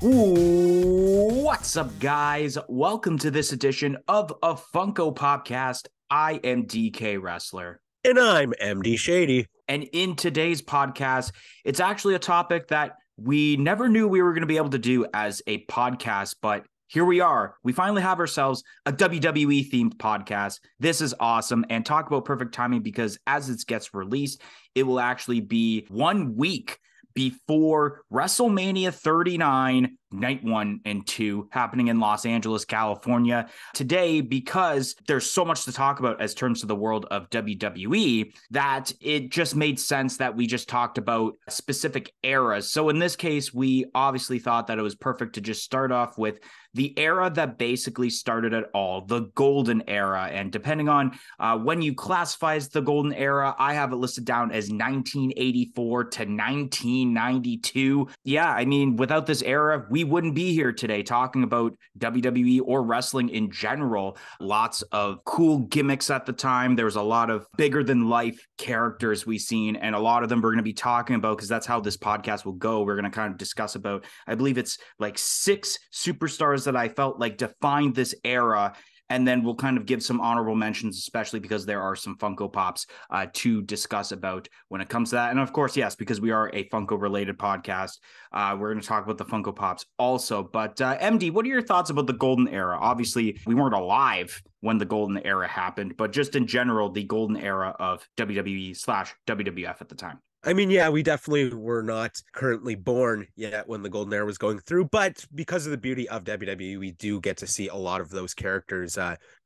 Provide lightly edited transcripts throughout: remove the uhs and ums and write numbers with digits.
Ooh, what's up, guys? Welcome to this edition of a Funko Podcast. I am DK Wrestler. And I'm MD Shady. And in today's podcast, it's actually a topic that we never knew we were going to be able to do as a podcast, but here we are. We finally have ourselves a WWE themed podcast. This is awesome. And talk about perfect timing, because as it gets released, it will actually be 1 week before WrestleMania 39, night 1 and 2, happening in Los Angeles, California. Today, because there's so much to talk about as terms to the world of WWE, that it just made sense that we just talked about specific eras. So in this case, we obviously thought that it was perfect to just start off with the era that basically started it all, the golden era. And depending on when you classify as the golden era, I have it listed down as 1984 to 1992. Yeah, I mean, without this era, we wouldn't be here today talking about WWE or wrestling in general. Lots of cool gimmicks at the time. There was a lot of bigger than life characters we've seen, and a lot of them we're going to be talking about, because that's how this podcast will go. We're going to kind of discuss about, I believe it's like 6 superstars that I felt like defined this era. And then we'll kind of give some honorable mentions, especially because there are some Funko Pops to discuss about when it comes to that. And of course, yes, because we are a Funko related podcast, we're going to talk about the Funko Pops also. But MD, what are your thoughts about the golden era? Obviously, we weren't alive when the golden era happened, but just in general, the golden era of WWE/WWF at the time. I mean, yeah, we definitely were not currently born yet when the golden era was going through, but because of the beauty of WWE, we do get to see a lot of those characters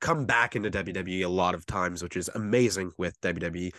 come back into WWE a lot of times, which is amazing with WWE.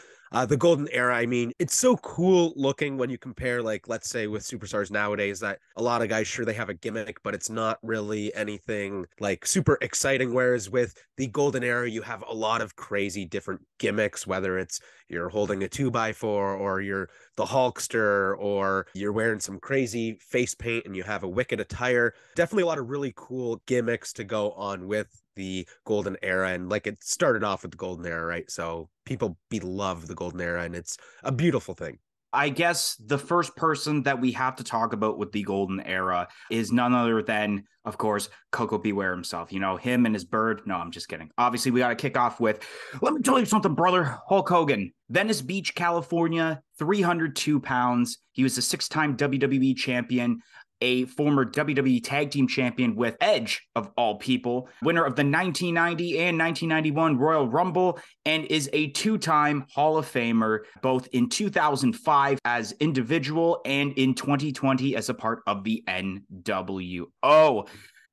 The golden era, I mean, it's so cool looking when you compare, like, let's say with superstars nowadays, that a lot of guys, sure, they have a gimmick, but it's not really anything like super exciting. Whereas with the golden era, you have a lot of crazy different gimmicks, whether it's you're holding a 2x4 or you're the Hulkster or you're wearing some crazy face paint and you have a wicked attire. Definitely a lot of really cool gimmicks to go on with the golden era. And like, it started off with the golden era, right? So people love the golden era, and it's a beautiful thing. I guess the first person that we have to talk about with the golden era is none other than, of course, Coco Beware himself. You know, him and his bird. No, I'm just kidding. Obviously, we got to kick off with, let me tell you something, brother. Hulk Hogan, Venice Beach, California, 302 pounds. He was a 6-time WWE champion, a former WWE Tag Team Champion with Edge, of all people, winner of the 1990 and 1991 Royal Rumble, and is a 2-time Hall of Famer, both in 2005 as individual and in 2020 as a part of the NWO.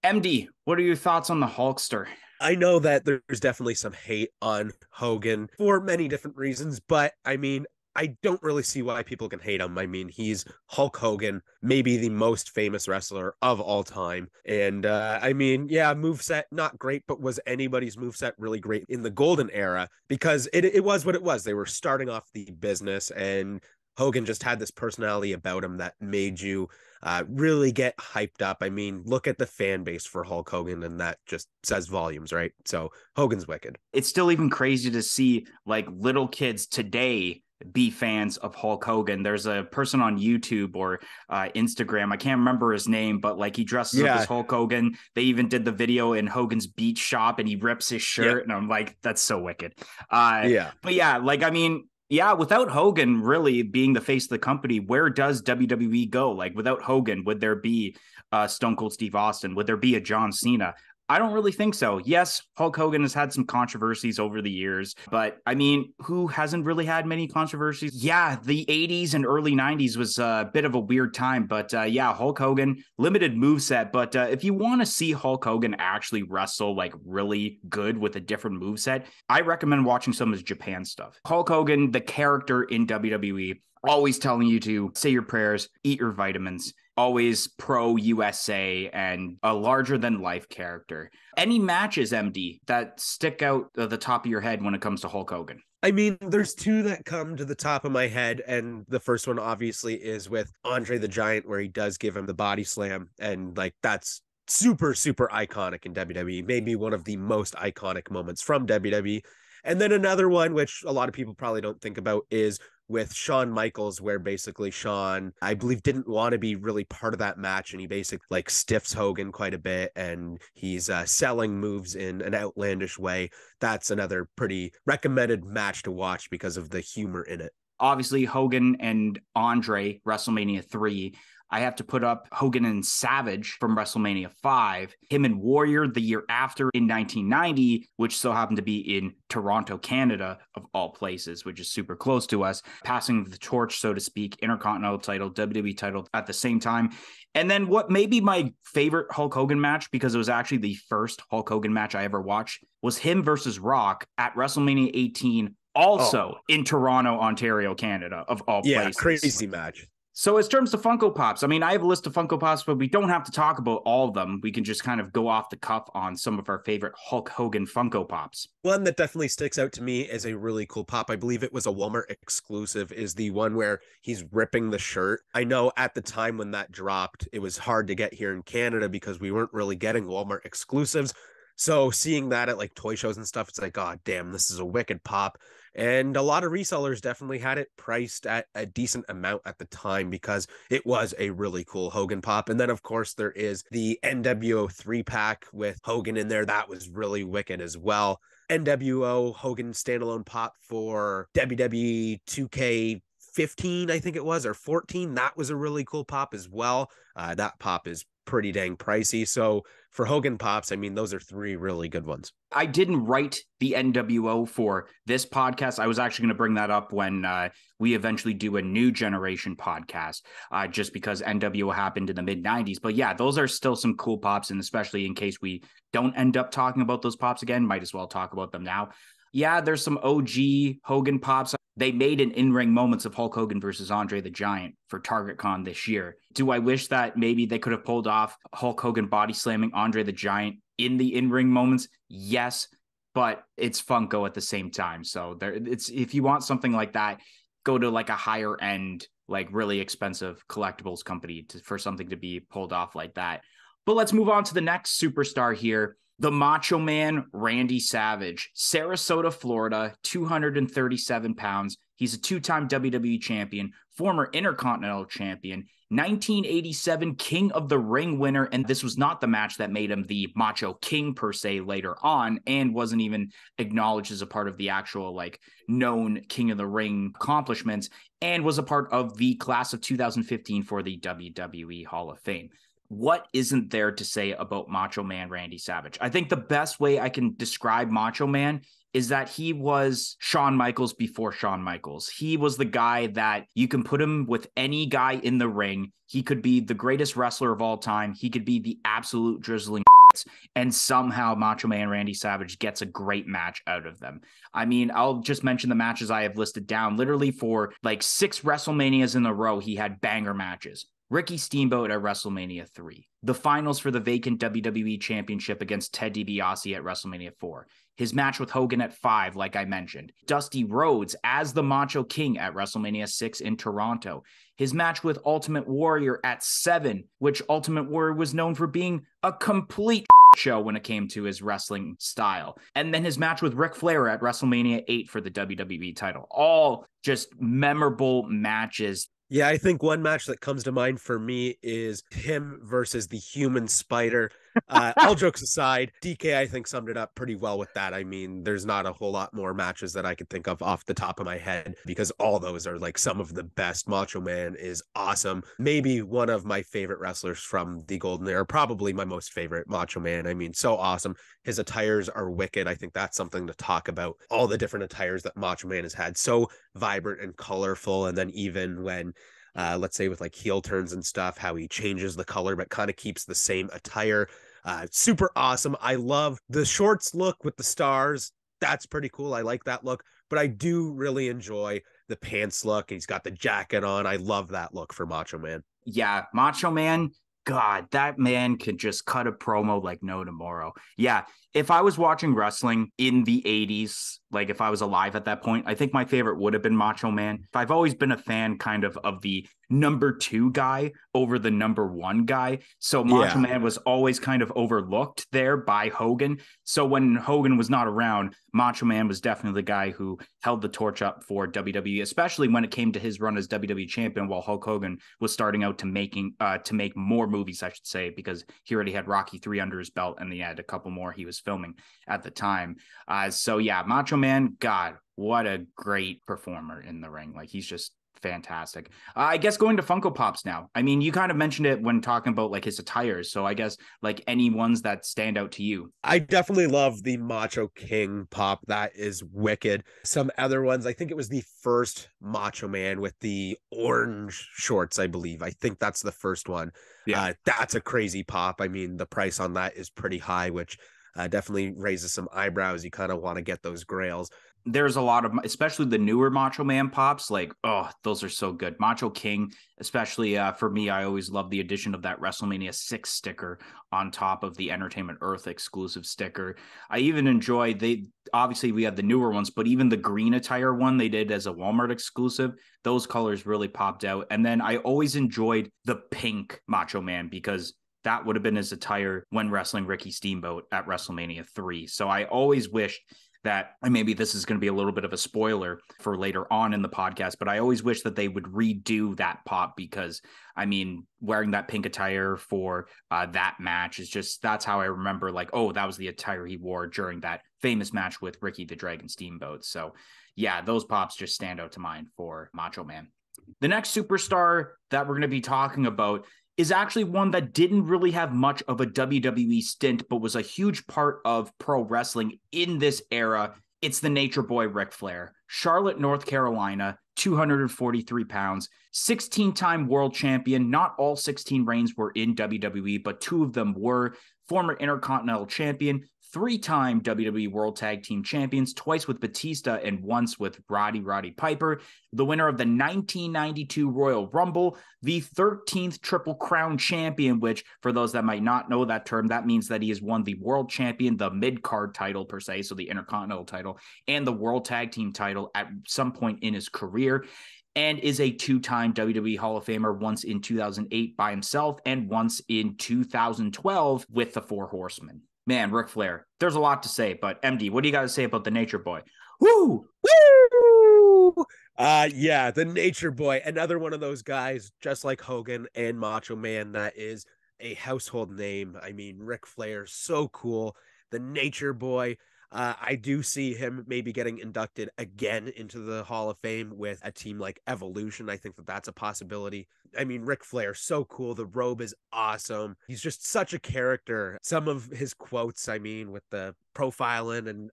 MD, what are your thoughts on the Hulkster? I know that there's definitely some hate on Hogan for many different reasons, but I mean, I don't really see why people can hate him. I mean, he's Hulk Hogan, maybe the most famous wrestler of all time. And I mean, yeah, moveset, not great, but was anybody's moveset really great in the golden era? Because it was what it was. They were starting off the business, and Hogan just had this personality about him that made you really get hyped up. I mean, look at the fan base for Hulk Hogan, and that just says volumes, right? So Hogan's wicked. It's still even crazy to see like little kids today be fans of Hulk Hogan. There's a person on YouTube or Instagram, I can't remember his name, but like he dresses up as Hulk Hogan. They even did the video in Hogan's beach shop and he rips his shirt, and I'm like, that's so wicked. But yeah, like, I mean, yeah, without Hogan really being the face of the company, where does WWE go? Like, without Hogan, would there be Stone Cold Steve Austin? Would there be a John Cena? I don't really think so. Yes, Hulk Hogan has had some controversies over the years, but I mean, who hasn't really had many controversies? Yeah, the 80s and early 90s was a bit of a weird time, but yeah, Hulk Hogan, limited moveset. But if you want to see Hulk Hogan actually wrestle like really good with a different moveset, I recommend watching some of his Japan stuff. Hulk Hogan, the character in WWE, always telling you to say your prayers, eat your vitamins, always pro USA and a larger than life character. Any matches, MD, that stick out at the top of your head when it comes to Hulk Hogan? I mean, there's 2 that come to the top of my head, and the first one obviously is with Andre the Giant, where he does give him the body slam, and like, that's super, super iconic in WWE, maybe one of the most iconic moments from WWE. And then another one, which a lot of people probably don't think about, is with Shawn Michaels, where basically Shawn, I believe, didn't want to be really part of that match, and he basically like stiffs Hogan quite a bit, and he's selling moves in an outlandish way. That's another pretty recommended match to watch because of the humor in it. Obviously, Hogan and Andre, WrestleMania 3. I have to put up Hogan and Savage from WrestleMania 5, him and Warrior the year after in 1990, which so happened to be in Toronto, Canada, of all places, which is super close to us, passing the torch, so to speak, Intercontinental title, WWE title at the same time. And then what may be my favorite Hulk Hogan match, because it was actually the first Hulk Hogan match I ever watched, was him versus Rock at WrestleMania 18, also in Toronto, Ontario, Canada, of all places. Crazy match. So as terms of Funko Pops, I mean, I have a list of Funko Pops, but we don't have to talk about all of them. We can just kind of go off the cuff on some of our favorite Hulk Hogan Funko Pops. One that definitely sticks out to me as a really cool pop, I believe it was a Walmart exclusive, is the one where he's ripping the shirt. I know at the time when that dropped, it was hard to get here in Canada because we weren't really getting Walmart exclusives. So seeing that at like toy shows and stuff, it's like, God damn, this is a wicked pop. And a lot of resellers definitely had it priced at a decent amount at the time because it was a really cool Hogan pop. And then, of course, there is the NWO 3-pack with Hogan in there. That was really wicked as well. NWO Hogan standalone pop for WWE 2K15, I think it was, or 14. That was a really cool pop as well. That pop is pretty dang pricey. So for Hogan pops, I mean, those are 3 really good ones. I didn't write the NWO for this podcast. I was actually going to bring that up when we eventually do a new generation podcast, just because NWO happened in the mid 90s. But yeah, those are still some cool pops. And especially in case we don't end up talking about those pops again, might as well talk about them now. Yeah, there's some OG Hogan pops. They made an in-ring moments of Hulk Hogan versus Andre the Giant for TargetCon this year. Do I wish that maybe they could have pulled off Hulk Hogan body slamming Andre the Giant in the in-ring moments? Yes, but it's Funko at the same time. So it's if you want something like that, go to like a higher end, like really expensive collectibles company for something to be pulled off like that. But let's move on to the next superstar here. The Macho Man, Randy Savage, Sarasota, Florida, 237 pounds. He's a 2-time WWE champion, former Intercontinental champion, 1987 King of the Ring winner. And this was not the match that made him the Macho King per se later on, and wasn't even acknowledged as a part of the actual like known King of the Ring accomplishments, and was a part of the class of 2015 for the WWE Hall of Fame. What isn't there to say about Macho Man Randy Savage? I think the best way I can describe Macho Man is that he was Shawn Michaels before Shawn Michaels. He was the guy that you can put him with any guy in the ring. He could be the greatest wrestler of all time. He could be the absolute drizzling and somehow Macho Man Randy Savage gets a great match out of them. I mean, I'll just mention the matches I have listed down. Literally for like 6 WrestleManias in a row, he had banger matches. Ricky Steamboat at WrestleMania 3. The finals for the vacant WWE Championship against Ted DiBiase at WrestleMania 4. His match with Hogan at 5, like I mentioned. Dusty Rhodes as the Macho King at WrestleMania 6 in Toronto. His match with Ultimate Warrior at 7, which Ultimate Warrior was known for being a complete show when it came to his wrestling style. And then his match with Ric Flair at WrestleMania 8 for the WWE title. All just memorable matches. Yeah, I think one match that comes to mind for me is him versus the Human Spider. All jokes aside, DK, I think, summed it up pretty well with that. I mean, there's not a whole lot more matches that I could think of off the top of my head because all those are like some of the best. Macho Man is awesome. Maybe one of my favorite wrestlers from the Golden Era, probably my most favorite Macho Man. I mean, so awesome. His attires are wicked. I think that's something to talk about. All the different attires that Macho Man has had, so vibrant and colorful. And then even when let's say with like heel turns and stuff, how he changes the color but kind of keeps the same attire. Super awesome. I love the shorts look with the stars. That's pretty cool. I like that look, but I do really enjoy the pants look. He's got the jacket on. I love that look for Macho Man. Yeah, Macho Man, God, that man could just cut a promo like no tomorrow. Yeah, if I was watching wrestling in the 80s, like if I was alive at that point, I think my favorite would have been Macho Man. I've always been a fan kind of the number 2 guy over the number 1 guy. So Macho Man was always kind of overlooked there by Hogan. So when Hogan was not around, Macho Man was definitely the guy who held the torch up for WWE, especially when it came to his run as WWE champion, while Hulk Hogan was starting out to make more movies, I should say, because he already had Rocky 3 under his belt, and he had a couple more he was filming at the time. So yeah, Macho Man, God, what a great performer in the ring. Like, he's just fantastic. I guess going to Funko Pops now. I mean, you kind of mentioned it when talking about like his attires. So I guess like any ones that stand out to you. I definitely love the Macho King pop. That is wicked. Some other ones, I think it was the first Macho Man with the orange shorts, I believe. I think that's the first one. Yeah, that's a crazy pop. I mean, the price on that is pretty high, which definitely raises some eyebrows. You kind of want to get those grails. There's a lot of, especially the newer Macho Man pops, like, oh, those are so good. Macho King, especially for me, I always love the addition of that WrestleMania 6 sticker on top of the Entertainment Earth exclusive sticker. I even enjoy, obviously we had the newer ones, but even the green attire one they did as a Walmart exclusive, those colors really popped out. And then I always enjoyed the pink Macho Man, because that would have been his attire when wrestling Ricky Steamboat at WrestleMania 3. So I always wished that, and maybe this is going to be a little bit of a spoiler for later on in the podcast, but I always wish that they would redo that pop, because I mean, wearing that pink attire for that match is just, that's how I remember, like, oh, that was the attire he wore during that famous match with Ricky the Dragon Steamboat. So yeah, those pops just stand out to mind for Macho Man. The next superstar that we're going to be talking about is actually one that didn't really have much of a WWE stint, but was a huge part of pro wrestling in this era. It's the Nature Boy, Ric Flair. Charlotte, North Carolina, 243 pounds, 16-time world champion. Not all 16 reigns were in WWE, but 2 of them were. Former Intercontinental Champion, 3-time WWE World Tag Team Champions, twice with Batista and once with Roddy Piper, the winner of the 1992 Royal Rumble, the 13th Triple Crown Champion, which for those that might not know that term, that means that he has won the World Champion, the mid-card title per se, so the Intercontinental title, and the World Tag Team title at some point in his career, and is a 2-time WWE Hall of Famer, once in 2008 by himself and once in 2012 with the Four Horsemen. Man, Ric Flair, there's a lot to say, but MD, what do you got to say about the Nature Boy? Woo! Woo! Yeah, the Nature Boy, another one of those guys, just like Hogan and Macho Man, that is a household name. I mean, Ric Flair, so cool. The Nature Boy. I do see him maybe getting inducted again into the Hall of Fame with a team like Evolution. I think that that's a possibility. I mean, Ric Flair, so cool. The robe is awesome. He's just such a character. Some of his quotes, I mean, with the profiling and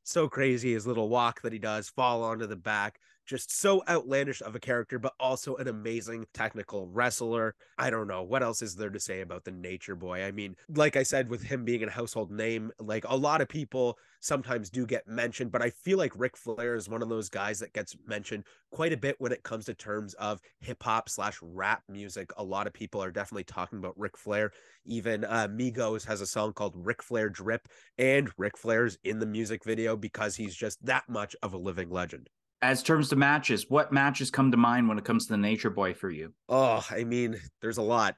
so crazy. His little walk that he does, fall onto the back. Just so outlandish of a character, but also an amazing technical wrestler. I don't know. What else is there to say about the Nature Boy? I mean, like I said, with him being a household name, like a lot of people sometimes do get mentioned, but I feel like Ric Flair is one of those guys that gets mentioned quite a bit when it comes to terms of hip hop / rap music. A lot of people are definitely talking about Ric Flair. Even Migos has a song called Ric Flair Drip, and Ric Flair's in the music video because he's just that much of a living legend. As terms to matches, what matches come to mind when it comes to the Nature Boy for you? Oh, I mean, there's a lot.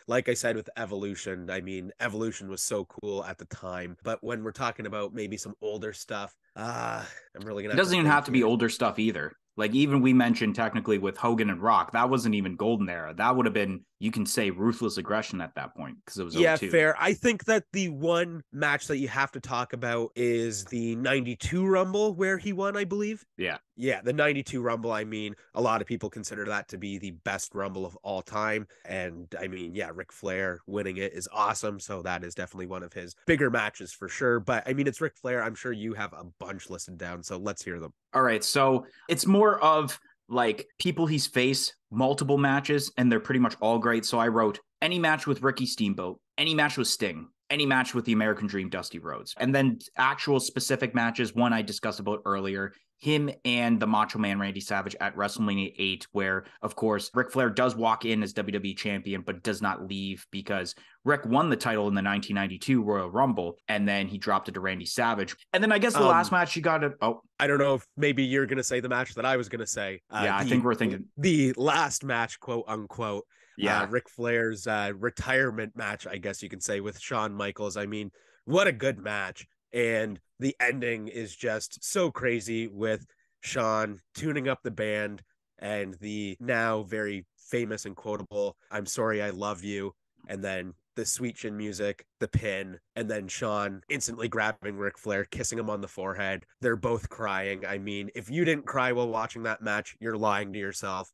Like I said, with Evolution, I mean, Evolution was so cool at the time. But when we're talking about maybe some older stuff, I'm really gonna. It doesn't even have to be older stuff either. Like, even we mentioned technically with Hogan and Rock, that wasn't even golden era. That would have been, you can say, ruthless aggression at that point, because it was 02. Fair. I think that the one match that you have to talk about is the 92 Rumble where he won, I believe. Yeah, the 92 Rumble. I mean, a lot of people consider that to be the best Rumble of all time. And I mean, yeah, Ric Flair winning it is awesome. So that is definitely one of his bigger matches for sure. But I mean, it's Ric Flair. I'm sure you have a bunch listed down. So let's hear them. All right. So it's more of like people he's faced, multiple matches, and they're pretty much all great. So I wrote any match with Ricky Steamboat, any match with Sting, any match with the American Dream, Dusty Rhodes. And then actual specific matches, one I discussed about earlier, him and the Macho Man Randy Savage at WrestleMania 8, where, of course, Ric Flair does walk in as WWE champion, but does not leave because Ric won the title in the 1992 Royal Rumble, and then he dropped it to Randy Savage. And then I guess the last match you got to... Oh, I don't know if maybe you're going to say the match that I was going to say. Yeah, I think we're thinking... The last match, quote unquote. Yeah. Ric Flair's retirement match, I guess you can say, with Shawn Michaels. I mean, what a good match. And the ending is just so crazy with Shawn tuning up the band and the now very famous and quotable, "I'm sorry, I love you." And then the sweet chin music, the pin, and then Shawn instantly grabbing Ric Flair, kissing him on the forehead. They're both crying. I mean, if you didn't cry while watching that match, you're lying to yourself.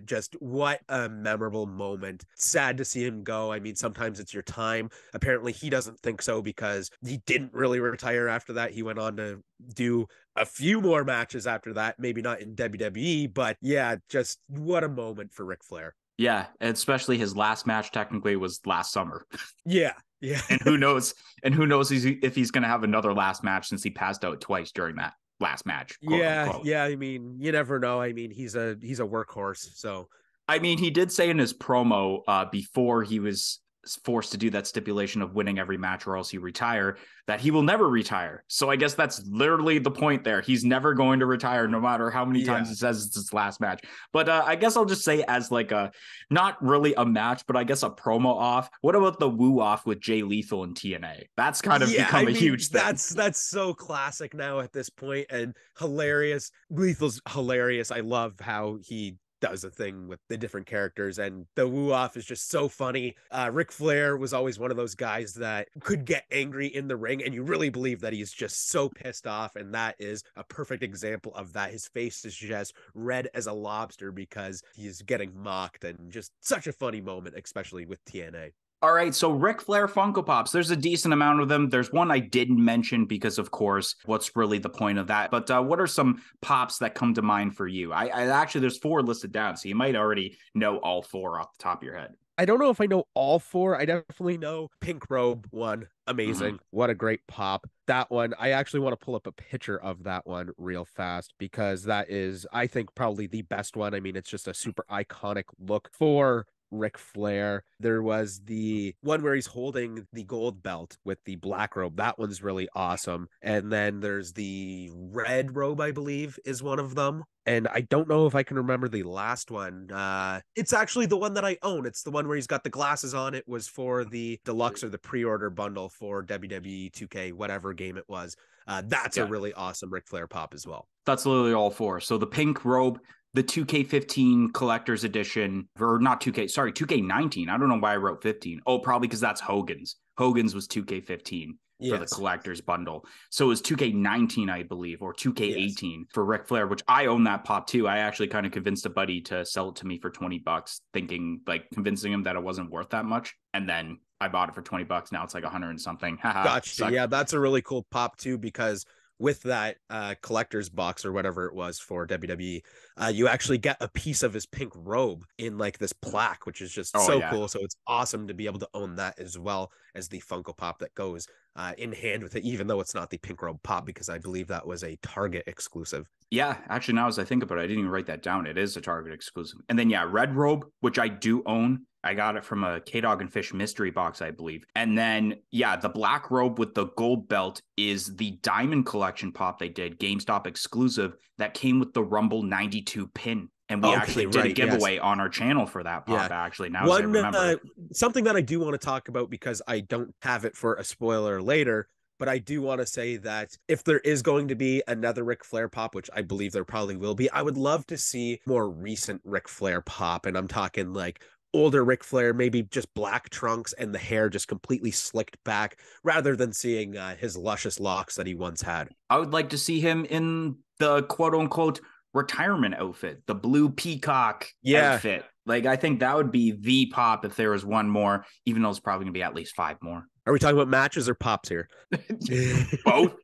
Just what a memorable moment. Sad to see him go. I mean, sometimes it's your time. Apparently he doesn't think so because he didn't really retire after that. He went on to do a few more matches after that, maybe not in WWE, but yeah, just what a moment for Ric Flair. Yeah, especially his last match technically was last summer. Yeah. And who knows if he's going to have another last match since he passed out twice during that last match. Unquote. I mean, you never know. I mean, he's a workhorse. So, I mean, he did say in his promo before he was forced to do that stipulation of winning every match or else he retire, that he will never retire. So I guess that's literally the point there. He's never going to retire no matter how many times he says it's his last match. But I guess I'll just say as like a, not really a match, but I guess a promo off. What about the woo off with Jay Lethal and TNA? That's kind of become a huge thing. That's so classic now at this point and hilarious. Lethal's hilarious. I love how he does a thing with the different characters, and the woo off is just so funny. Ric Flair was always one of those guys that could get angry in the ring, and you really believe that he's just so pissed off, and that is a perfect example of that. His face is just red as a lobster because he's getting mocked, and just such a funny moment, especially with TNA. All right, so Ric Flair Funko Pops, there's a decent amount of them. There's one I didn't mention because, of course, what's really the point of that? But what are some pops that come to mind for you? I actually, there's 4 listed down, so you might already know all 4 off the top of your head. I don't know if I know all 4. I definitely know Pink Robe one. Amazing. What a great pop. That one, I actually want to pull up a picture of that one real fast because that is, I think, probably the best one. I mean, it's just a super iconic look for Ric Flair. There was the one where he's holding the gold belt with the black robe. That one's really awesome. And then there's the red robe, I believe, is one of them. And I don't know if I can remember the last one. It's actually the one that I own. It's the one where he's got the glasses on. It was for the deluxe or the pre-order bundle for WWE 2K, whatever game it was. That's a really awesome Ric Flair pop as well. That's literally all 4. So the pink robe, the 2K15 collector's edition, or not 2K, sorry, 2K19. I don't know why I wrote 15. Oh, probably because that's Hogan's. Hogan's was 2K15 for the collector's bundle. So it was 2K19, I believe, or 2K18 for Ric Flair, which I own that pop too. I actually kind of convinced a buddy to sell it to me for $20, thinking, like, convincing him that it wasn't worth that much. And then I bought it for $20. Now it's like 100 and something. Gotcha. Yeah, that's a really cool pop too, because with that collector's box or whatever it was for WWE, you actually get a piece of his pink robe in like this plaque, which is just cool. So it's awesome to be able to own that as well as the Funko Pop that goes in hand with it, even though it's not the pink robe pop, because I believe that was a Target exclusive. Yeah, actually, now as I think about it, I didn't even write that down. It is a Target exclusive. And then, red robe, which I do own. I got it from a K-Dog and Fish mystery box, I believe. And then, the black robe with the gold belt is the Diamond Collection pop they did, GameStop exclusive, that came with the Rumble 92 pin. And we actually did a giveaway on our channel for that pop, actually. Now, as I remember. Something that I do want to talk about, because I don't have it for a spoiler later, but I do want to say that if there is going to be another Ric Flair pop, which I believe there probably will be, I would love to see more recent Ric Flair pop. And I'm talking like older Ric Flair, maybe just black trunks and the hair just completely slicked back, rather than seeing his luscious locks that he once had. I would like to see him in the quote unquote retirement outfit, the blue peacock outfit. Like, I think that would be the pop if there was one more, even though it's probably gonna be at least 5 more. Are we talking about matches or pops here? Both.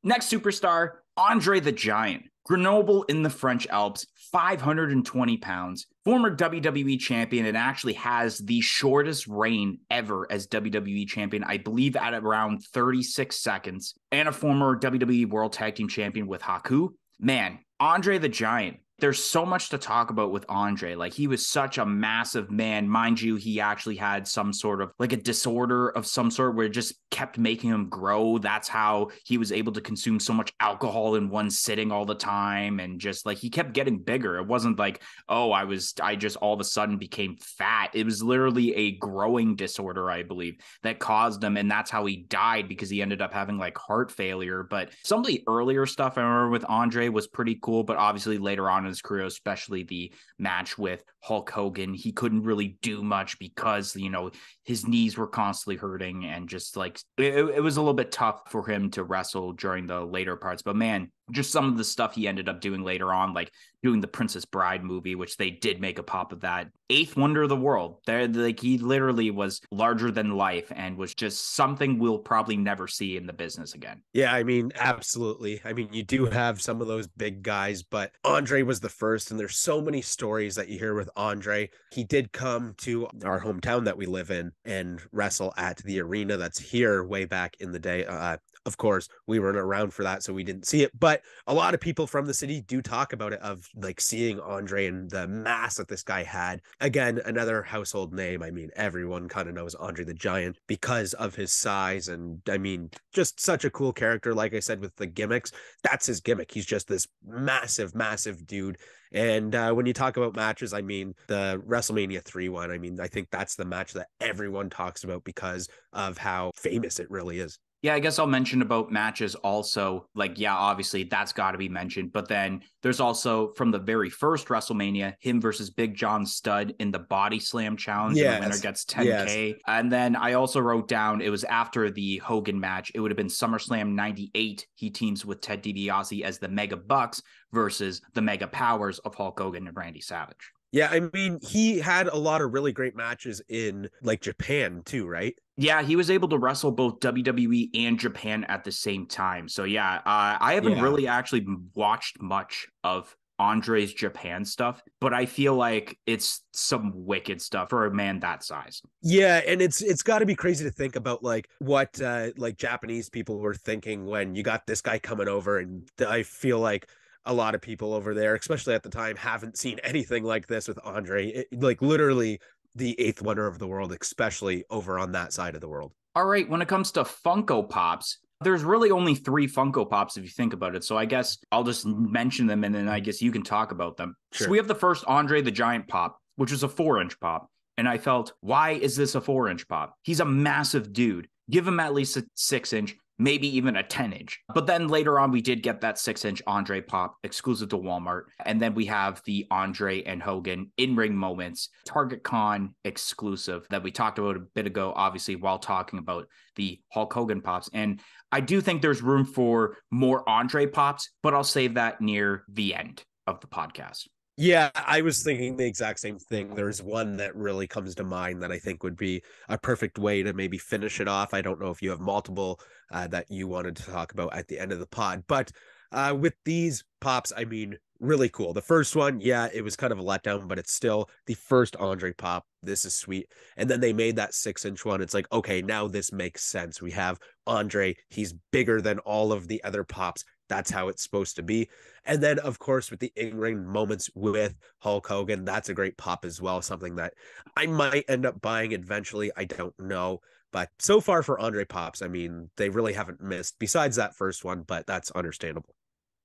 Next superstar, Andre the Giant. Grenoble in the French Alps, 520 pounds, former WWE champion, and actually has the shortest reign ever as WWE champion, I believe at around 36 seconds, and a former WWE World Tag Team champion with Haku. Man, Andre the Giant. There's so much to talk about with Andre. Like, he was such a massive man. Mind you, he actually had some sort of like a disorder of some sort where it just kept making him grow. That's how he was able to consume so much alcohol in one sitting all the time. And just like, he kept getting bigger. It wasn't like, oh, I just all of a sudden became fat. It was literally a growing disorder, I believe, that caused him. And that's how he died, because he ended up having like heart failure. But some of the earlier stuff I remember with Andre was pretty cool. But obviously later on in his career, especially the match with Hulk Hogan, he couldn't really do much because, you know, his knees were constantly hurting, and just like it was a little bit tough for him to wrestle during the later parts. But man, just some of the stuff he ended up doing later on, like doing the Princess Bride movie, which they did make a pop of that. Eighth wonder of the world. There, like, he literally was larger than life and was just something we'll probably never see in the business again. Yeah, I mean, absolutely. I mean, you do have some of those big guys, but Andre was the first, and there's so many stories that you hear with Andre. He did come to our hometown that we live in and wrestle at the arena that's here way back in the day. Of course, we weren't around for that, so we didn't see it. But a lot of people from the city do talk about it, of like seeing Andre and the mass that this guy had. Again, another household name. I mean, everyone kind of knows Andre the Giant because of his size. And I mean, just such a cool character. Like I said, with the gimmicks, that's his gimmick. He's just this massive, massive dude. And when you talk about matches, I mean, the WrestleMania 3 one, I mean, I think that's the match that everyone talks about because of how famous it really is. Yeah, I guess I'll mention about matches also. Like, yeah, obviously that's got to be mentioned. But then there's also from the very first WrestleMania, him versus Big John Studd in the Body Slam Challenge. Yes. And the winner gets 10K. Yes. And then I also wrote down, it was after the Hogan match. It would have been SummerSlam 98. He teams with Ted DiBiase as the Mega Bucks versus the Mega Powers of Hulk Hogan and Randy Savage. Yeah, I mean, he had a lot of really great matches in like Japan too, right? Yeah, he was able to wrestle both WWE and Japan at the same time. So yeah, I haven't really actually watched much of Andre's Japan stuff, but I feel like it's some wicked stuff for a man that size. Yeah, and it's got to be crazy to think about like what like Japanese people were thinking when you got this guy coming over, and I feel like a lot of people over there, especially at the time, haven't seen anything like this with Andre. Like literally the eighth wonder of the world, especially over on that side of the world. All right, when it comes to Funko Pops, there's really only 3 Funko Pops if you think about it. So I guess I'll just mention them, and then I guess you can talk about them. Sure. So we have the first Andre the Giant Pop, which was a 4-inch pop. And I felt, why is this a 4-inch pop? He's a massive dude. Give him at least a 6-inch. Maybe even a 10-inch. But then later on, we did get that 6-inch Andre pop exclusive to Walmart. And then we have the Andre and Hogan in-ring moments, Target Con exclusive that we talked about a bit ago, obviously, while talking about the Hulk Hogan pops. And I do think there's room for more Andre pops, but I'll save that near the end of the podcast. Yeah, I was thinking the exact same thing. There's one that really comes to mind that I think would be a perfect way to maybe finish it off. I don't know if you have multiple that you wanted to talk about at the end of the pod, but with these pops, I mean, really cool. The first one, yeah, it was kind of a letdown, but it's still the first Andre pop. This is sweet. And then they made that 6-inch one. It's like, okay, now this makes sense. We have Andre. He's bigger than all of the other pops. That's how it's supposed to be. And then, of course, with the in-ring moments with Hulk Hogan, that's a great pop as well. Something that I might end up buying eventually. I don't know. But so far for Andre pops, I mean, they really haven't missed besides that first one, but that's understandable.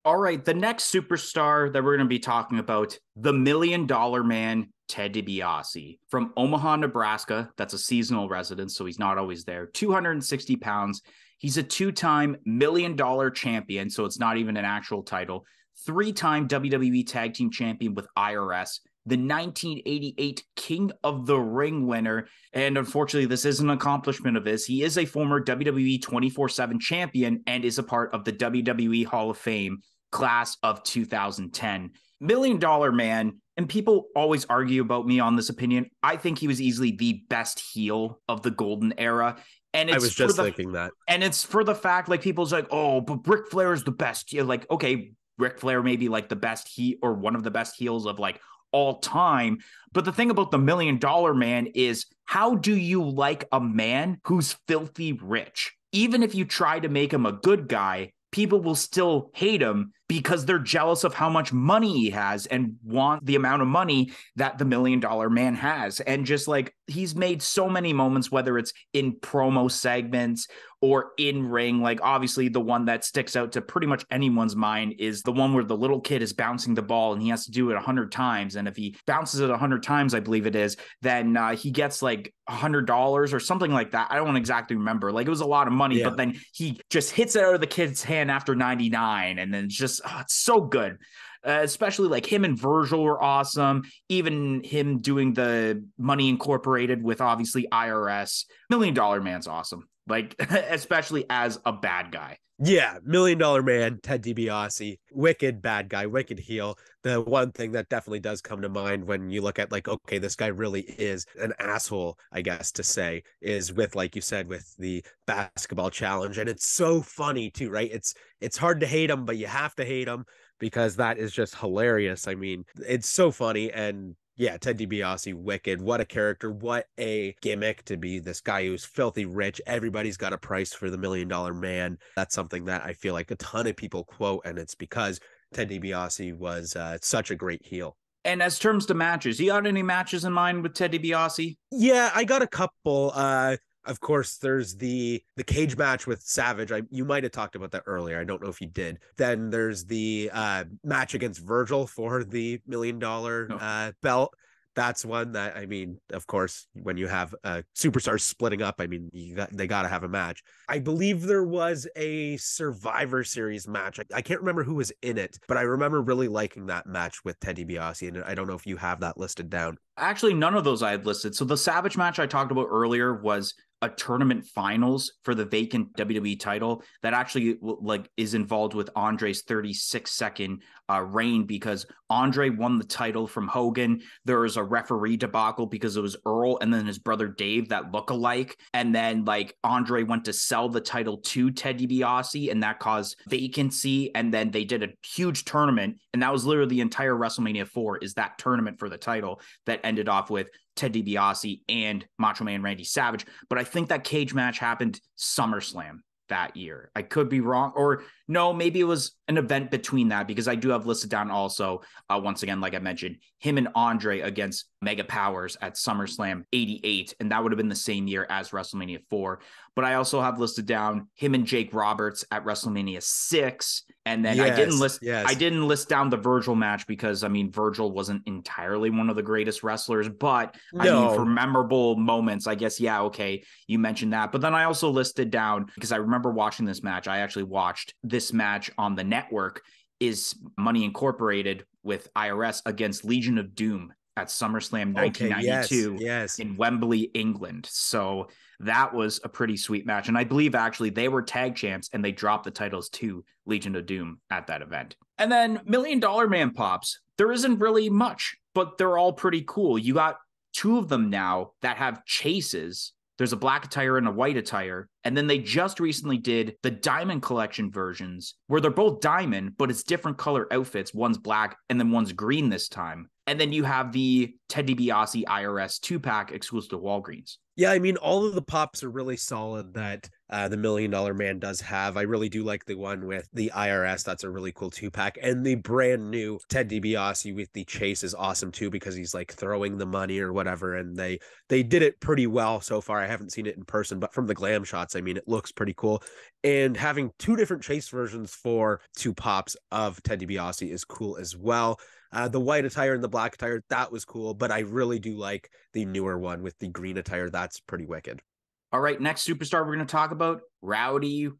All right, the next superstar that we're going to be talking about, the $1 Million Man, Ted DiBiase. From Omaha, Nebraska. That's a seasonal resident, so he's not always there. 260 pounds. He's a 2-time $1 Million champion, so it's not even an actual title. 3-time WWE Tag Team Champion with IRS. The 1988 King of the Ring winner. And unfortunately, this is an accomplishment of his. He is a former WWE 24/7 champion and is a part of the WWE Hall of Fame class of 2010. $1 Million Man. And people always argue about me on this opinion. I think he was easily the best heel of the golden era. And it's I was just thinking that. And it's for the fact, like, people's like, oh, but Ric Flair is the best. You're like, okay, Ric Flair may be like the best or one of the best heels of like all time. But the thing about the $1 Million Man is, how do you like a man who's filthy rich? Even if you try to make him a good guy, people will still hate him because they're jealous of how much money he has and want the amount of money that the $1 Million Man has. And just like, he's made so many moments, whether it's in promo segments or in ring. Like, obviously the one that sticks out to pretty much anyone's mind is the one where the little kid is bouncing the ball and he has to do it 100 times. And if he bounces it 100 times, I believe it is, then he gets like $100 or something like that. I don't exactly remember. Like, it was a lot of money, but then he just hits it out of the kid's hand after 99. And then it's just, it's so good. Especially like him and Virgil were awesome. Even him doing the Money Incorporated with obviously IRS. $1 Million Man's awesome. Like, especially as a bad guy. Yeah, $1 Million Man, Ted DiBiase, wicked bad guy, wicked heel. The one thing that definitely does come to mind when you look at like, okay, this guy really is an asshole, I guess to say, is with, like you said, with the basketball challenge. And it's so funny too, right? It's hard to hate him, but you have to hate him because that is just hilarious. I mean, it's so funny. And yeah, Ted DiBiase, wicked. What a character. What a gimmick to be this guy who's filthy rich. Everybody's got a price for the $1 Million Man. That's something that I feel like a ton of people quote, and it's because Ted DiBiase was such a great heel. And as terms to matches, you got any matches in mind with Ted DiBiase? Yeah, I got a couple. Of course, there's the cage match with Savage. You might have talked about that earlier. I don't know if you did. Then there's the match against Virgil for the $1 Million belt. That's one that, I mean, of course, when you have superstars splitting up, I mean, they got to have a match. I believe there was a Survivor Series match. I can't remember who was in it, but I remember really liking that match with Ted DiBiase, and I don't know if you have that listed down. Actually, none of those I had listed. So the Savage match I talked about earlier was a tournament finals for the vacant WWE title that actually like is involved with Andre's 36-second reign, because Andre won the title from Hogan. There was a referee debacle because it was Earl and then his brother Dave that look alike. And then like Andre went to sell the title to Ted DiBiase, and that caused vacancy. And then they did a huge tournament, and that was literally the entire WrestleMania 4 is that tournament for the title that ended off with Ted DiBiase and Macho Man Randy Savage. But I think that cage match happened SummerSlam that year. I could be wrong, or no, maybe it was an event between that, because I do have listed down also, once again, like I mentioned, him and Andre against Mega Powers at SummerSlam 88, and that would have been the same year as WrestleMania 4. But I also have listed down him and Jake Roberts at WrestleMania 6, and then I didn't list down the Virgil match because, I mean, Virgil wasn't entirely one of the greatest wrestlers, but I mean, for memorable moments, I guess, yeah, okay, you mentioned that. But then I also listed down, because I remember watching this match, I actually watched this match on the network, is Money Incorporated with IRS against Legion of Doom at SummerSlam 1992 in Wembley, England. So that was a pretty sweet match. And I believe actually they were tag champs and they dropped the titles to Legion of Doom at that event. And then $1 Million Man pops. There isn't really much, but they're all pretty cool. You got two of them now that have chases. There's a black attire and a white attire. And then they just recently did the Diamond Collection versions where they're both diamond, but it's different color outfits. One's black and then one's green this time. And then you have the Ted DiBiase IRS 2-pack exclusive to Walgreens. Yeah, I mean, all of the pops are really solid that the $1 Million Man does have. I really do like the one with the IRS. That's a really cool 2-pack. And the brand new Ted DiBiase with the chase is awesome too, because he's like throwing the money or whatever. And they did it pretty well so far. I haven't seen it in person, but from the glam shots, I mean, it looks pretty cool. And having two different chase versions for two pops of Ted DiBiase is cool as well. The white attire and the black attire, that was cool, but I really do like the newer one with the green attire. That's pretty wicked. All right, next superstar we're going to talk about, Roddy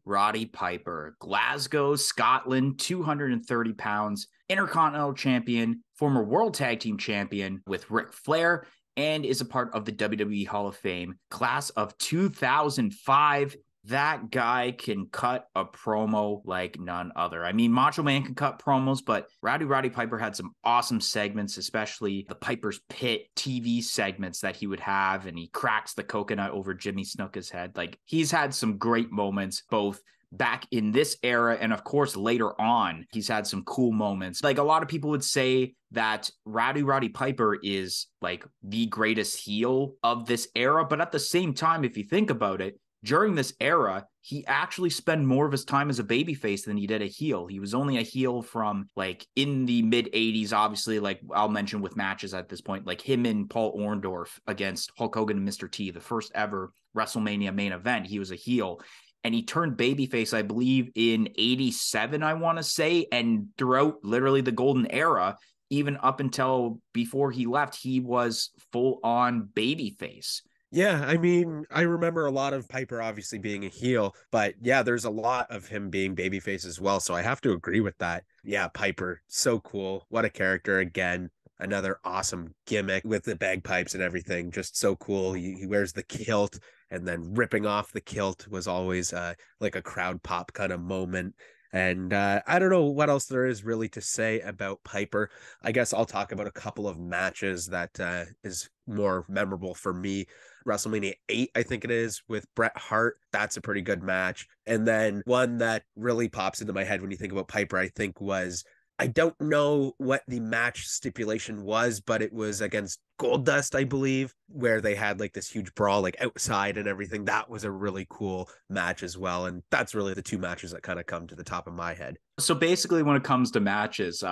Piper, Glasgow, Scotland, 230 pounds, Intercontinental Champion, former World Tag Team Champion with Ric Flair, and is a part of the WWE Hall of Fame, class of 2005. That guy can cut a promo like none other. I mean, Macho Man can cut promos, but Roddy Piper had some awesome segments, especially the Piper's Pit TV segments that he would have, and he cracks the coconut over Jimmy Snuka's head. Like, he's had some great moments, both back in this era. And of course, later on, he's had some cool moments. Like a lot of people would say that Roddy Piper is like the greatest heel of this era. But at the same time, if you think about it, during this era, he actually spent more of his time as a babyface than he did a heel. He was only a heel from like in the mid 80s, obviously, like I'll mention with matches at this point, like him and Paul Orndorff against Hulk Hogan and Mr. T, the first ever WrestleMania main event. He was a heel. And he turned babyface, I believe, in 87, I want to say. And throughout literally the golden era, even up until before he left, he was full on babyface. Yeah, I mean, I remember a lot of Piper obviously being a heel, but yeah, there's a lot of him being babyface as well. So I have to agree with that. Yeah, Piper, so cool. What a character again. Another awesome gimmick with the bagpipes and everything. Just so cool. He wears the kilt, and then ripping off the kilt was always like a crowd pop kind of moment. And I don't know what else there is really to say about Piper. I guess I'll talk about a couple of matches that is more memorable for me. WrestleMania 8, I think it is, with Bret Hart. That's a pretty good match. And then one that really pops into my head when you think about Piper, I think was, I don't know what the match stipulation was, but it was against Goldust, I believe, where they had like this huge brawl like outside and everything. That was a really cool match as well. And that's really the two matches that kind of come to the top of my head. So basically, when it comes to matches,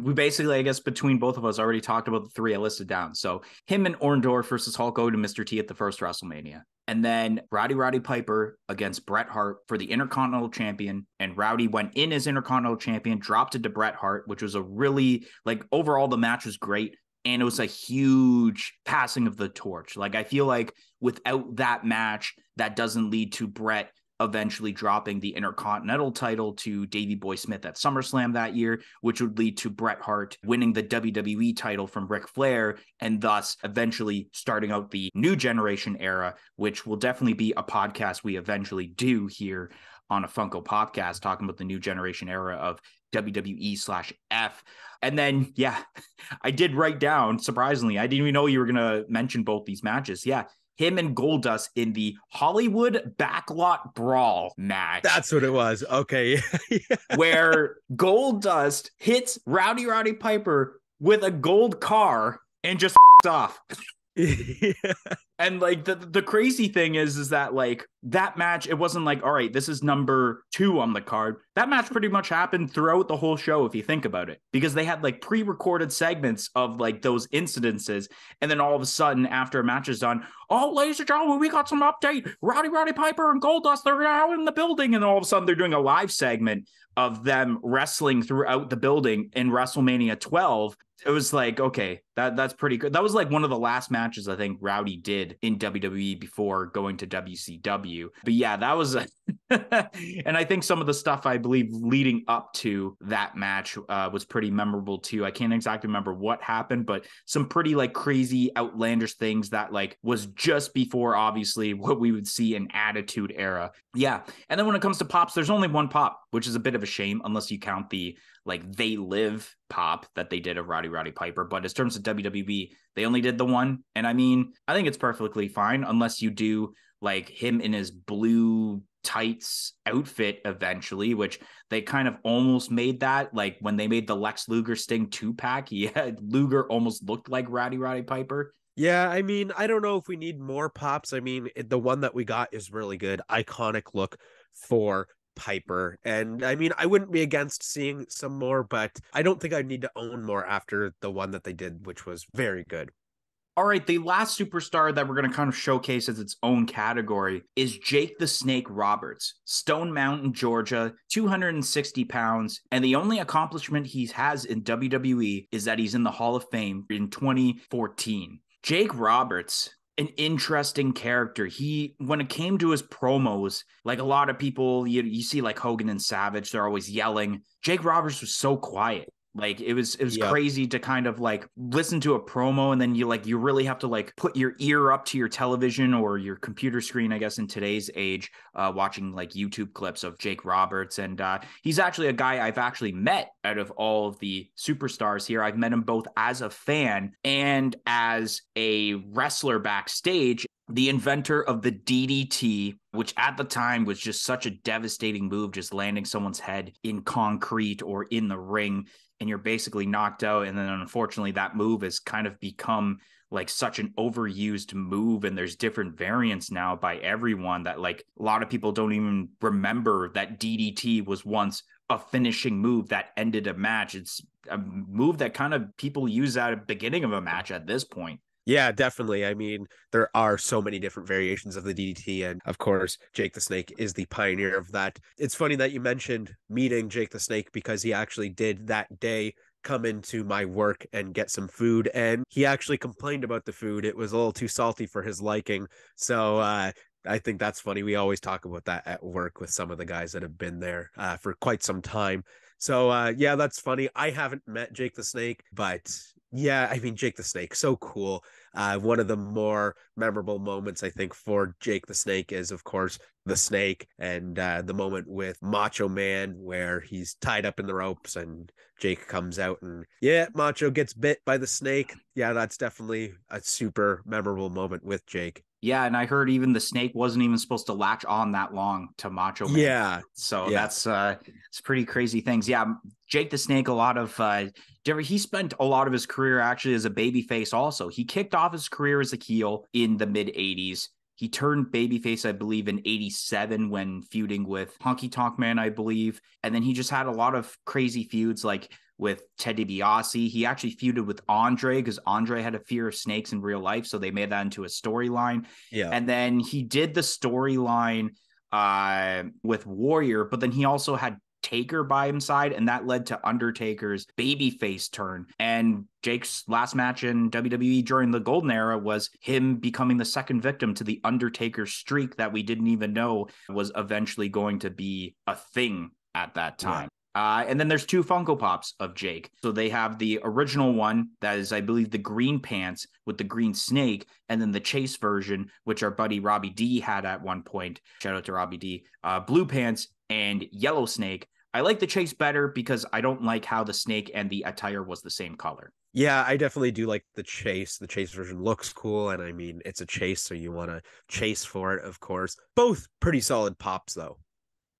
we basically, I guess, between both of us already talked about the three I listed down. So him and Orndorff versus Hulk Hogan and Mr. T at the first WrestleMania. And then Roddy Piper against Bret Hart for the Intercontinental Champion. And Rowdy went in as Intercontinental Champion, dropped it to Bret Hart, which was a really, like, overall, the match was great. And it was a huge passing of the torch. Like, I feel like without that match, that doesn't lead to Bret eventually dropping the Intercontinental title to Davey Boy Smith at SummerSlam that year, which would lead to Bret Hart winning the WWE title from Ric Flair, and thus eventually starting out the new generation era, which will definitely be a podcast we eventually do here on a Funko podcast, talking about the new generation era of WWE/F. And then, yeah, I did write down, surprisingly, I didn't even know you were going to mention both these matches. Yeah, him and Goldust in the Hollywood Backlot Brawl match. That's what it was. Okay. Where Goldust hits Roddy Piper with a gold car and just off. Yeah. And like the crazy thing is that like that match, it wasn't like, all right, this is number 2 on the card. That match pretty much happened throughout the whole show, if you think about it, because they had like pre-recorded segments of like those incidences. And then all of a sudden, after a match is done, oh, ladies and gentlemen, we got some update. Roddy Piper and Goldust, they're now in the building. And all of a sudden they're doing a live segment of them wrestling throughout the building in WrestleMania 12. It was like, okay, that's pretty good. That was like one of the last matches I think Rowdy did in WWE before going to WCW. But yeah, that was and I think some of the stuff I believe leading up to that match was pretty memorable too. I can't exactly remember what happened, but some pretty like crazy outlandish things that like was just before obviously what we would see in Attitude Era. Yeah. And then when it comes to pops, there's only one pop, which is a bit of a shame unless you count the like They Live pop that they did of Roddy Piper. But in terms of WWE, they only did the one. And I mean, I think it's perfectly fine unless you do like him in his blue tights outfit eventually, which they kind of almost made that. Like when they made the Lex Luger Sting 2-pack, yeah, Luger almost looked like Roddy Piper. Yeah, I mean, I don't know if we need more pops. I mean, the one that we got is really good. Iconic look for Piper. And I mean, I wouldn't be against seeing some more, but I don't think I'd need to own more after the one that they did, which was very good. All right, the last superstar that we're going to kind of showcase as its own category is Jake the Snake Roberts, Stone Mountain, Georgia, 260 pounds. And the only accomplishment he has in WWE is that he's in the Hall of Fame in 2014. Jake Roberts, an interesting character. He, when it came to his promos, like a lot of people, you see like Hogan and Savage, they're always yelling. Jake Roberts was so quiet. Like it was crazy to kind of like listen to a promo and then you really have to like put your ear up to your television or your computer screen, I guess, in today's age, watching like YouTube clips of Jake Roberts. And he's actually a guy I've actually met out of all of the superstars here. I've met him both as a fan and as a wrestler backstage. the inventor of the DDT, which at the time was just such a devastating move, just landing someone's head in concrete or in the ring, and you're basically knocked out. And then unfortunately, that move has kind of become like such an overused move, and there's different variants now by everyone that like a lot of people don't even remember that DDT was once a finishing move that ended a match. It's a move that kind of people use at the beginning of a match at this point. Yeah, definitely. I mean, there are so many different variations of the DDT. And of course, Jake the Snake is the pioneer of that. It's funny that you mentioned meeting Jake the Snake because he actually did that day come into my work and get some food. And he actually complained about the food. It was a little too salty for his liking. So, I think that's funny. We always talk about that at work with some of the guys that have been there for quite some time. So, yeah, that's funny. I haven't met Jake the Snake, but yeah, I mean, Jake the Snake, so cool. One of the more memorable moments, I think, for Jake the Snake is, of course, the snake and the moment with Macho Man where he's tied up in the ropes and Jake comes out and, yeah, Macho gets bit by the snake. Yeah, that's definitely a super memorable moment with Jake. Yeah, and I heard even the snake wasn't even supposed to latch on that long to Macho Man. Yeah. So Yeah. that's it's pretty crazy things. Yeah, Jake the Snake, a lot of he spent a lot of his career actually as a babyface also. He kicked off his career as a heel in the mid 80s. He turned babyface, I believe, in 87 when feuding with Honky Tonk Man, I believe. And then he just had a lot of crazy feuds like with Ted DiBiase. He actually feuded with Andre because Andre had a fear of snakes in real life. So they made that into a storyline. Yeah. And then he did the storyline with Warrior, but then he also had Taker by his side, and that led to Undertaker's babyface turn. And Jake's last match in WWE during the Golden Era was him becoming the second victim to the Undertaker streak that we didn't even know was eventually going to be a thing at that time. And then there's two Funko Pops of Jake. So they have the original one that is, I believe, the green pants with the green snake, and then the chase version, which our buddy Robbie D had at one point. Shout out to Robbie D. Blue pants and yellow snake. I like the chase better because I don't like how the snake and the attire was the same color. Yeah, I definitely do like the chase. The chase version looks cool. And I mean, it's a chase, so you want to chase for it, of course. Both pretty solid pops, though.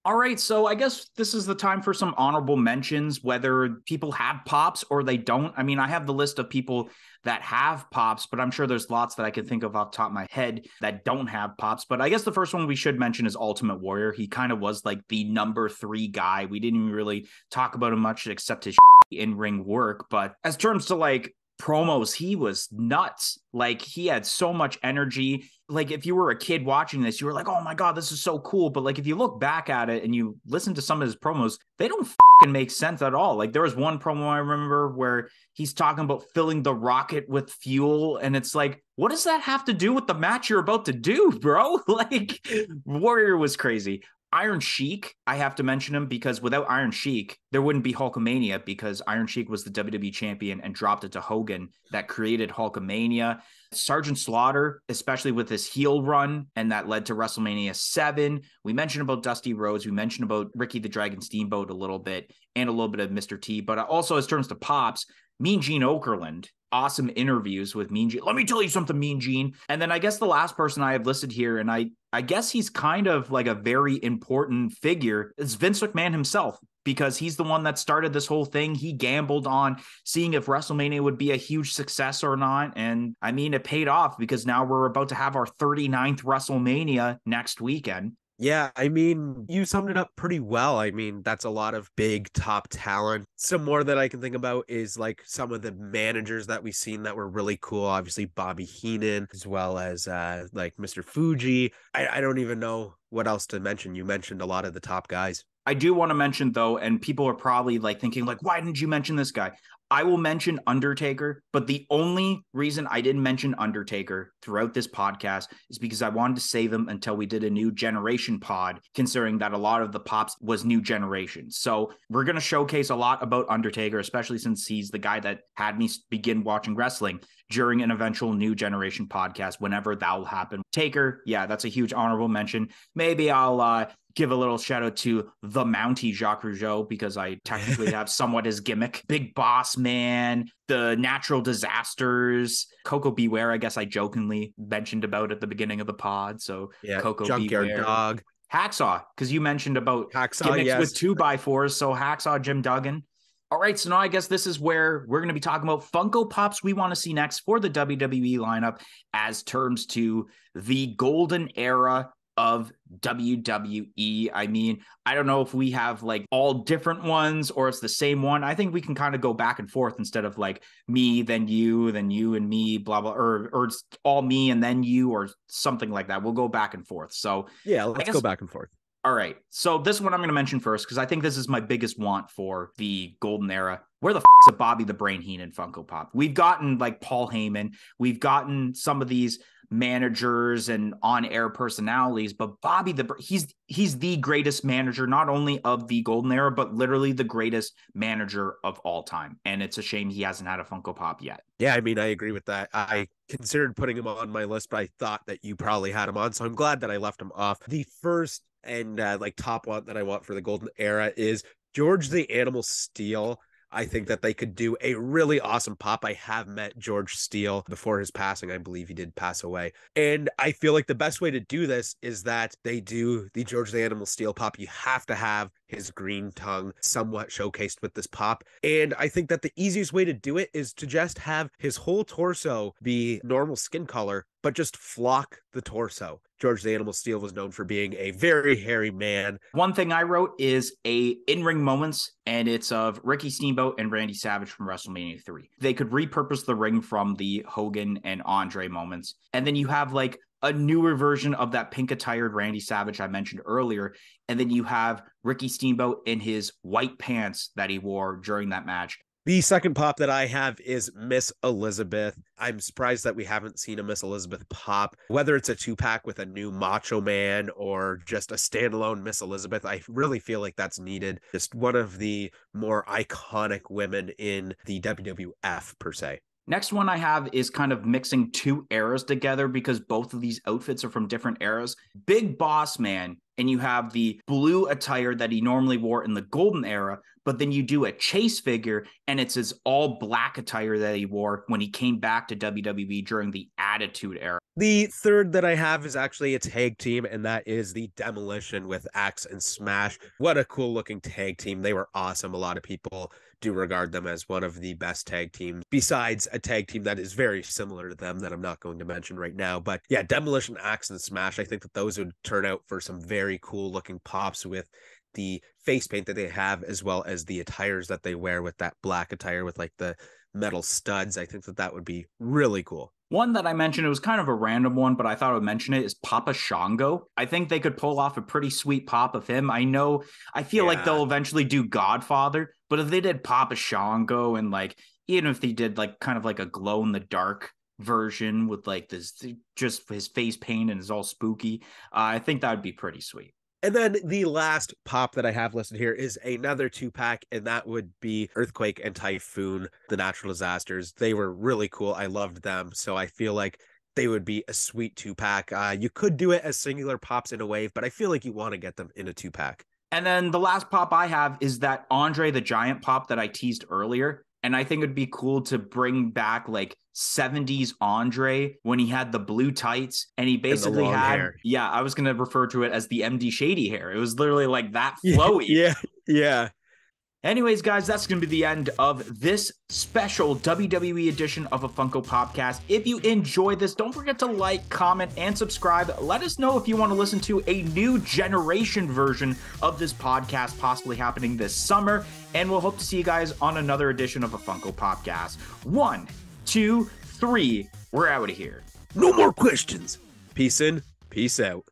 All right, so I guess this is the time for some honorable mentions, whether people have pops or they don't. I mean, I have the list of people that have pops, but I'm sure there's lots that I can think of off the top of my head that don't have pops. But I guess the first one we should mention is Ultimate Warrior. He kind of was like the number 3 guy. We didn't even really talk about him much except his in-ring work. But as terms to like promos, he was nuts. Like he had so much energy. Like if you were a kid watching this, you were like, oh my God, this is so cool. But like if you look back at it and you listen to some of his promos, they don't fucking make sense at all. Like there was one promo I remember where he's talking about filling the rocket with fuel. And it's like, what does that have to do with the match you're about to do, bro? Like Warrior was crazy. Iron Sheik, I have to mention him because without Iron Sheik, there wouldn't be Hulkamania because Iron Sheik was the WWE champion and dropped it to Hogan that created Hulkamania. Sergeant Slaughter, especially with his heel run, and that led to WrestleMania 7. We mentioned about Dusty Rhodes. We mentioned about Ricky the Dragon Steamboat a little bit and a little bit of Mr. T. But also as terms to pops, Mean Gene Okerlund. Awesome interviews with Mean Gene. Let me tell you something, Mean Gene. And then I guess the last person I have listed here, and I guess he's kind of like a very important figure, is Vince McMahon himself, because he's the one that started this whole thing. He gambled on seeing if WrestleMania would be a huge success or not. And I mean, it paid off because now we're about to have our 39th WrestleMania next weekend. Yeah, I mean, you summed it up pretty well. I mean, that's a lot of big top talent. Some more that I can think about is like some of the managers that we've seen that were really cool. Obviously, Bobby Heenan, as well as like Mr. Fuji. I don't even know what else to mention. You mentioned a lot of the top guys. I do want to mention, though, and people are probably like thinking, like, why didn't you mention this guy? I will mention Undertaker, but the only reason I didn't mention Undertaker throughout this podcast is because I wanted to save him until we did a new generation pod, considering that a lot of the pops was new generation. So we're going to showcase a lot about Undertaker, especially since he's the guy that had me begin watching wrestling during an eventual new generation podcast, whenever that will happen. Taker, yeah, that's a huge honorable mention. Maybe I'll give a little shout out to the Mountie Jacques Rougeau, because I technically have somewhat his gimmick. Big Boss Man, the Natural Disasters, Coco Beware, I guess I jokingly mentioned about at the beginning of the pod. So Yeah, Coco Junkyard Beware. Dog. Hacksaw, because you mentioned about Hacksaw, gimmicks yes. with 2x4s. So Hacksaw Jim Duggan. All right, so now I guess this is where we're going to be talking about Funko Pops we want to see next for the WWE lineup as terms to the golden era of WWE. I mean, I don't know if we have like all different ones or it's the same one. I think we can kind of go back and forth instead of like me, then you and me, blah, blah, or it's all me and then you or something like that. We'll go back and forth. So yeah, let's go back and forth. All right. So this one I'm going to mention first because I think this is my biggest want for the golden era. Where the is a Bobby the Brain Heenan Funko Pop? We've gotten like Paul Heyman. We've gotten some of these managers and on-air personalities, but Bobby he's the greatest manager, not only of the golden era, but literally the greatest manager of all time. And it's a shame he hasn't had a Funko Pop yet. Yeah, I mean, I agree with that. I considered putting him on my list, but I thought that you probably had him on, so I'm glad that I left him off. The first and like top one that I want for the golden era is George the Animal Steele. I think that they could do a really awesome pop. I have met George Steele before his passing. I believe he did pass away. And I feel like the best way to do this is that they do the George the Animal Steele pop. You have to have his green tongue somewhat showcased with this pop. And I think that the easiest way to do it is to just have his whole torso be normal skin color, but just flock the torso. George the Animal Steele was known for being a very hairy man. One thing I wrote is a in-ring moments, and it's of Ricky Steamboat and Randy Savage from WrestleMania 3. They could repurpose the ring from the Hogan and Andre moments. And then you have like a newer version of that pink attired Randy Savage I mentioned earlier. And then you have Ricky Steamboat in his white pants that he wore during that match. The second pop that I have is Miss Elizabeth. I'm surprised that we haven't seen a Miss Elizabeth pop, whether it's a 2-pack with a new Macho Man or just a standalone Miss Elizabeth. I really feel like that's needed. Just one of the more iconic women in the WWF per se. Next one I have is kind of mixing two eras together because both of these outfits are from different eras. Big Boss Man, and you have the blue attire that he normally wore in the golden era, but then you do a chase figure and it's his all black attire that he wore when he came back to WWE during the Attitude Era. The third that I have is actually a tag team, and that is the Demolition with Axe and Smash. What a cool looking tag team. They were awesome. A lot of people do regard them as one of the best tag teams, besides a tag team that is very similar to them that I'm not going to mention right now. But yeah, Demolition, Axe, and Smash, I think that those would turn out for some very cool looking pops with the face paint that they have, as well as the attires that they wear with that black attire with like the metal studs. I think that that would be really cool. One that I mentioned, it was kind of a random one, but I thought I would mention it, is Papa Shango. I think they could pull off a pretty sweet pop of him. I feel like they'll eventually do Godfather, but if they did Papa Shango and like, even if they did like kind of like a glow in the dark version with like this, just his face paint and it's all spooky, I think that would be pretty sweet. And then the last pop that I have listed here is another 2-pack, and that would be Earthquake and Typhoon, the Natural Disasters. They were really cool. I loved them. So I feel like they would be a sweet 2-pack. You could do it as singular pops in a wave, but I feel like you want to get them in a 2-pack. And then the last pop I have is that Andre the Giant pop that I teased earlier. And I think it'd be cool to bring back like 70s Andre when he had the blue tights and he basically had hair. Yeah, I was going to refer to it as the MD Shady hair. It was literally like that flowy. Yeah. Anyways, guys, that's going to be the end of this special WWE edition of a Funko Popcast. If you enjoyed this, don't forget to like, comment, and subscribe. Let us know if you want to listen to a new generation version of this podcast, possibly happening this summer. And we'll hope to see you guys on another edition of a Funko Popcast. 1, 2, 3, we're out of here. No more questions. Peace in, peace out.